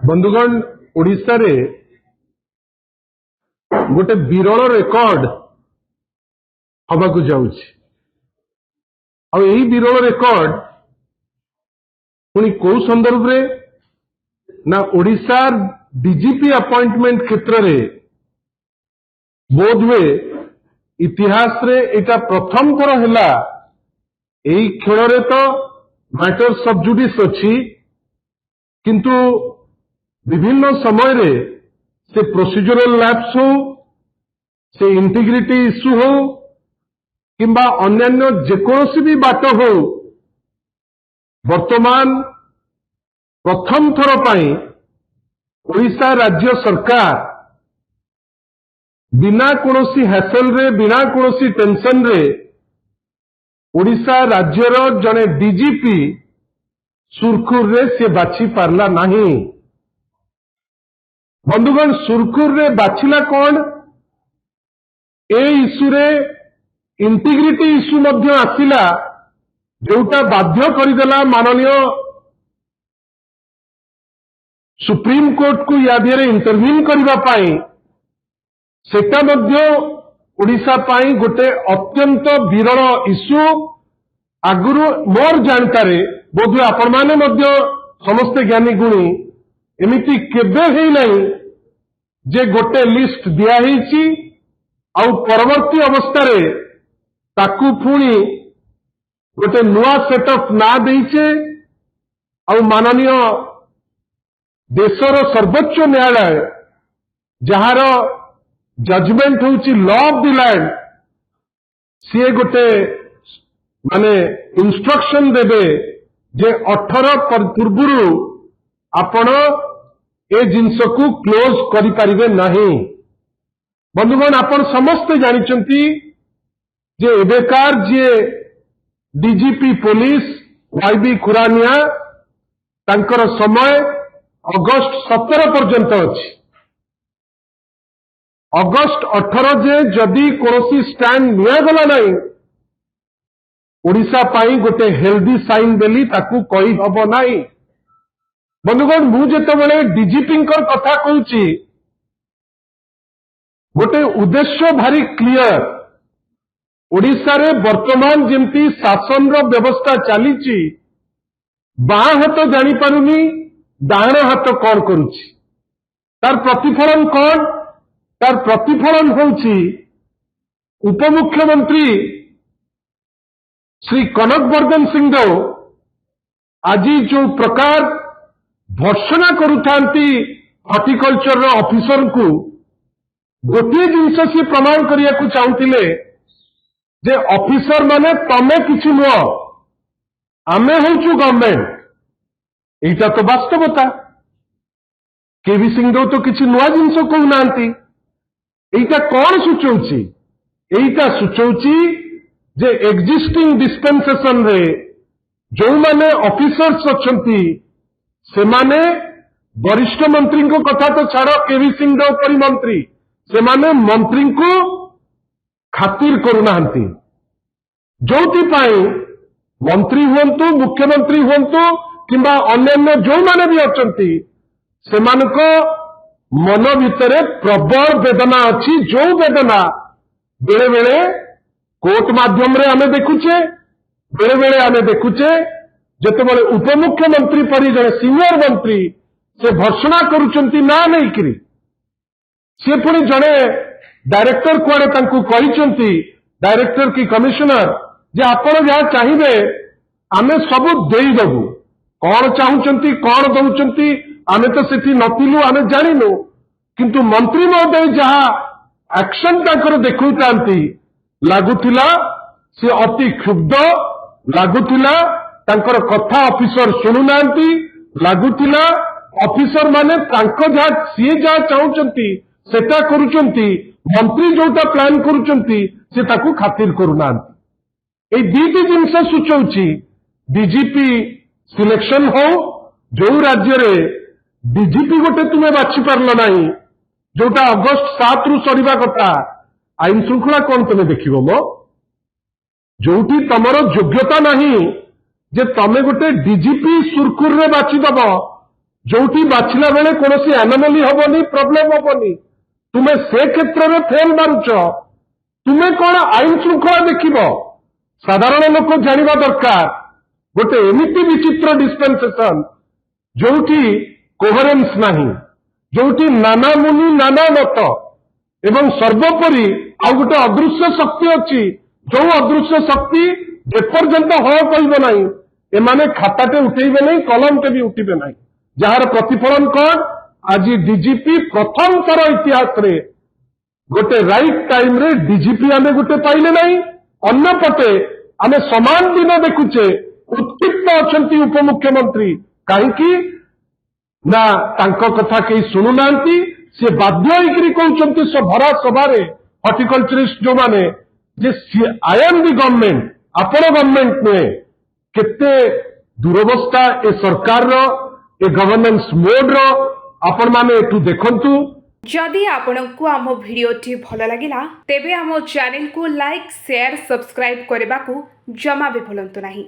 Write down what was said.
बंधुगण ओडिशा रे गोटे विरल रेकर्ड हवा को जाउछि आ एही विरल रेकर्ड पुणी को संदर्भ रे ना ओडिशा डीजीपी अपॉइंटमेंट क्षेत्र रे बोधवे इतिहास रे एटा प्रथम थर हैला। एही खेल रे तो मैटर सब जुडिस अछि किंतु विभिन्न समय रे से प्रोसीजरल लैप्स हो से इंटीग्रिटी इश्यू हो किंबा अन्यान्य जेकोसी भी बाट हो वर्तमान प्रथम थर पाई ओडिशा राज्य सरकार बिना कोनोसी हैसल रे बिना कोनोसी टेंशन रे ओडिशा राज्यर जने डीजीपी सुरखुर रे से बाछि पारला नहीं। बंधुगण सुरखुर रे बाछिला कौन ए इश्यू रे इंटीग्रिटी इश्यू मध्य आसिला जोटा बाध्य करदेला माननीय सुप्रीम कोर्ट को या दिहरे इंटरव्यून करबा पाई सेटा मध्य ओडिशा पाई गोटे अत्यंत विरल इश्यू। आगुरु मोर जानकारी बोधे आपण माने मध्य समस्त ज्ञानी गुणी एमिति केबे हेई नहीं जे गोटे लिस्ट दिया हिची आउ परवर्ती अवस्था रे ताकू पुणी गोटे नुआ सेटअप ना देइचे आउ माननीय देशर सर्वोच्च न्यायालय जहार जजमेंट होची लॉ ऑफ द लैंड सी गोटे माने इंस्ट्रक्शन देबे जे 18 पूर्वरु आपण ए जिनस को क्लोज करि परिबे नहीं। बंधुगण आपण समस्त जानिचंती जे एबेकार जे डीजीपी पुलिस वाईबी खुरानिया तांकर समय अगस्त 17 पर्यंत अछि। अगस्त 18 जे जदि कोनोसी स्टैंड निया गला नहीं ओडिशा पाई गोटे हेल्दी साइन बेली ताकू कही हबो नहीं। बंधुगण मु जेतेबेले डीजीपी कथा कहूची गोटे उद्देश्य भारी क्लियर। ओडिशा रे वर्तमान जेमती शासन रो व्यवस्था चलीची बाँ हाथ जानी पारुनी डाण हाथ कौन करुची तार प्रतिफलन कौन तार प्रतिफलन होची उपमुख्यमंत्री श्री कनक वर्धन सिंहदेव आज जो प्रकार भर्सना करुथांती हॉर्टिकल्चर ऑफिसर को गोटे जिनस सी प्रमाण करिया को चाहूतिले जे ऑफिसर माने तमे किछि नुह आमे होचु गवर्नमेंट एटा तो वास्तवता। केवी सिंहदेव तो किछि नुआ जिनस कहू नांती एटा कौन सूचौची एटा सूचौची जे एक्जिस्टिंग डिस्पेंसेशन रे जो माने ऑफिसर्स अछंती से माने वरिष्ठ मंत्री को कथा तो छाड़ केवी सिंहदेव परी मंत्री से माने मंत्री को खातिर करुनांती जोथि पाई मंत्री हुंतु मुख्यमंत्री हुंतु किंबा अन्यान्य जो माने भी अछंती सेमानको मन भितरे प्रबल वेदना अच्छी जो वेदना बेले बेले कोर्ट माध्यम रे आमे देखुचे बेले बेले आमे देखुचे जेतेबेले उपमुख्यमंत्री परी जने सीनियर मंत्री से भर्सना करुचंती ना नहीं करी से पुणी जने डायरेक्टर कुआडे तांकु कहिचंती डायरेक्टर की कमिश्नर जे आपण जहाँ चाहिए आमे सब देई दबु कौन चाहूचंती कौन दउचंती आमे तो सेठी नथिलु आमे जानिनु किंतु मंत्री महोदय जहाँ एक्शन ताकर देखुतांती लागुथिला से अति क्षुब्ध लागुथिला तांकर कथा ऑफिसर सुनुनांती लागुथिला ऑफिसर माने तांको जहाँ सी जहाँ चाहूचंती सेटा करुचंती मंत्री जोटा प्लान करुचंती से ताकू खातिर करुनांती। ए दीटी जिनस सूचौची डीजीपी सिलेक्शन हो जो राज्य रे डीजीपी गोटे तुमे बाछि पारल नहीं जोटा अगस्त 7 रु सरीबा कथा आईन श्रृंखला कौन तुमे देखिबो मो जोठी तमर योग्यता नहीं जे तमे गोटे डीजीपी सुरखुर रे बाछि दबो जोटी बाछिला बेले कौन एनोमली हबनी प्रॉब्लम हबनी तुम्हें से क्षेत्र में फेल मारुच तुम्हें कौन आईन श्रृंखला देखिब साधारण लोक जानिबा दरकार गोटे एमिति विचित्र डिस्पेंसेशन जोटी कोहेरेंस नहीं जोटी नाना मुनि नाना मत एवं सर्वोपरि आउ गोटे अदृश्य शक्ति अच्छी जो अदृश्य शक्ति जेपर्यंत हाँ कहब ना एमाने खाताटे उठेबे नहीं कलमटे भी उठिबे नहीं जार प्रतिफलन कौन आज डीजीपी प्रथम थर इतिहास रे गोटे राइट टाइम रे डीजीपी आमे गोटे पाइले नहीं अन्य पटे आमे समान दिन देखुचे उत्क्षिप्त अछंती उपमुख्यमंत्री कहीं ना तांको कथा कहीं शुणुनांती से बाध्य होकर कहते भरा सभारे हॉर्टिकल्चरिस्ट जो माने जे आई एम दी गवर्नमेंट आपण गवर्नमेंट नुहे केते दुरवस्था ए सरकार रो ए गवर्नेंस मोड रो आपण माने एठू देखंतु जदि आपंक आम भिडी भल लगा तेब आम चैनल को लाइक शेयर सब्सक्राइब करने को जमा भी भूलु नहीं।